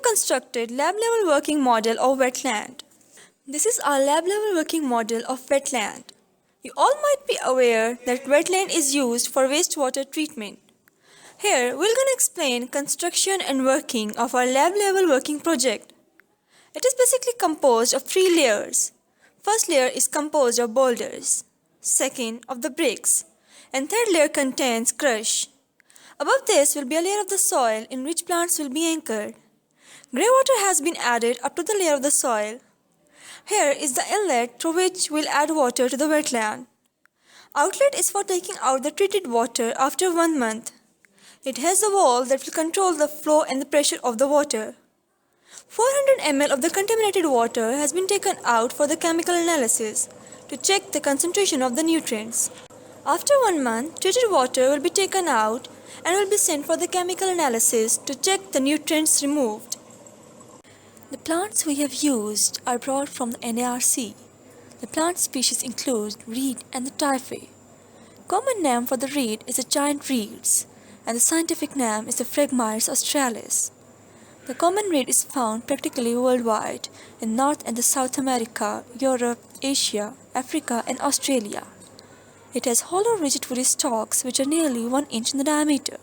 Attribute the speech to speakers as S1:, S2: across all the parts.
S1: constructed lab-level working model of wetland. This is our lab-level working model of wetland. You all might be aware that wetland is used for wastewater treatment. Here, we're going to explain construction and working of our lab-level working project. It is basically composed of 3 layers. First layer is composed of boulders, second of the bricks, and third layer contains crush. Above this will be a layer of the soil in which plants will be anchored. Grey water has been added up to the layer of the soil. Here is the inlet through which we'll add water to the wetland. Outlet is for taking out the treated water after 1 month. It has a valve that will control the flow and the pressure of the water. 400 ml of the contaminated water has been taken out for the chemical analysis to check the concentration of the nutrients. After 1 month, treated water will be taken out and will be sent for the chemical analysis to check the nutrients removed. The plants we have used are brought from the NARC. The plant species include reed and the typhae. Common name for the reed is the giant reeds, and the scientific name is the Phragmites australis. The common reed is found practically worldwide in North and South America, Europe, Asia, Africa, and Australia. It has hollow rigid woody stalks which are nearly 1 inch in the diameter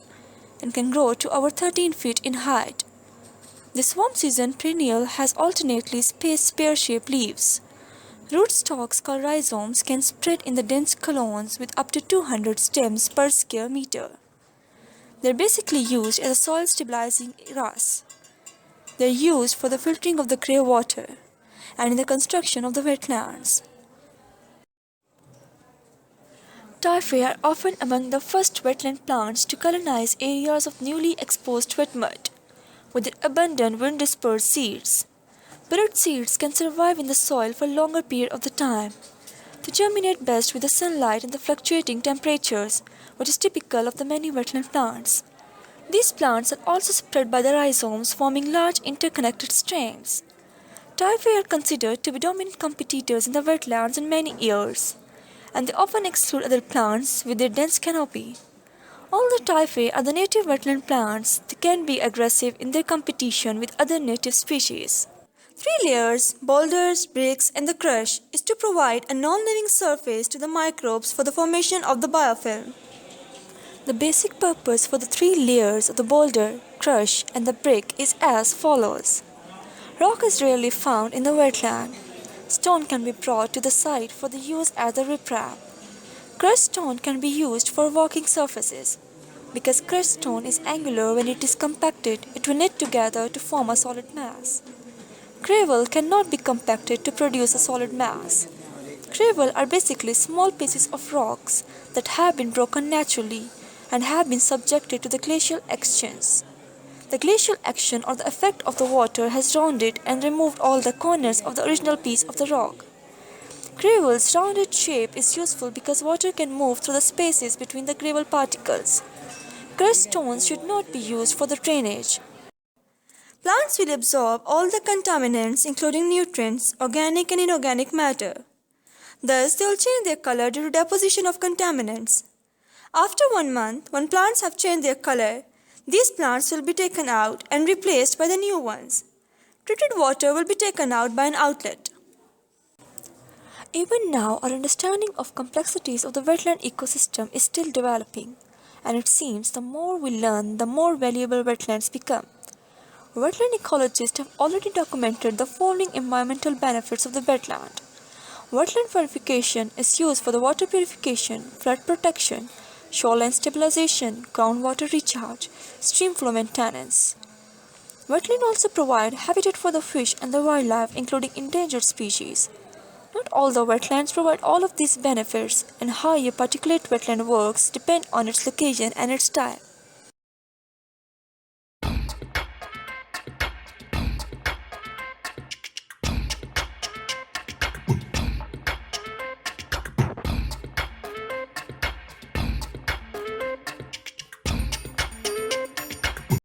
S1: and can grow to over 13 feet in height. This warm season perennial has alternately spaced pear-shaped leaves. Rootstocks called rhizomes can spread in the dense colons with up to 200 stems per square meter. They are basically used as a soil stabilizing grass. They are used for the filtering of the grey water and in the construction of the wetlands. Typhae are often among the first wetland plants to colonize areas of newly exposed wet mud with their abundant wind-dispersed seeds. Buried seeds can survive in the soil for a longer period of the time. They germinate best with the sunlight and the fluctuating temperatures, which is typical of the many wetland plants. These plants are also spread by the rhizomes, forming large interconnected strands. Typhae are considered to be dominant competitors in the wetlands in many years, and they often exclude other plants with their dense canopy. Although typhae are the native wetland plants, they can be aggressive in their competition with other native species. 3 layers, boulders, bricks, and the crush is to provide a non-living surface to the microbes for the formation of the biofilm. The basic purpose for the 3 layers of the boulder, crush, and the brick is as follows. Rock is rarely found in the wetland. Stone can be brought to the site for the use as the riprap. Crushed stone can be used for walking surfaces. Because crushed stone is angular when it is compacted, it will knit together to form a solid mass. Gravel cannot be compacted to produce a solid mass. Gravel are basically small pieces of rocks that have been broken naturally and have been subjected to the glacial actions. The glacial action or the effect of the water has rounded and removed all the corners of the original piece of the rock. Gravel's rounded shape is useful because water can move through the spaces between the gravel particles. Crushed stones should not be used for the drainage. Plants will absorb all the contaminants including nutrients, organic and inorganic matter. Thus, they will change their color due to deposition of contaminants. After 1 month, when plants have changed their color, these plants will be taken out and replaced by the new ones. Treated water will be taken out by an outlet. Even now, our understanding of complexities of the wetland ecosystem is still developing, and it seems the more we learn, the more valuable wetlands become. Wetland ecologists have already documented the following environmental benefits of the wetland. Wetland purification is used for the water purification, flood protection, shoreline stabilization, groundwater recharge, stream flow maintenance. Wetlands also provide habitat for the fish and the wildlife, including endangered species. Not all the wetlands provide all of these benefits, and how a particular wetland works depend on its location and its type.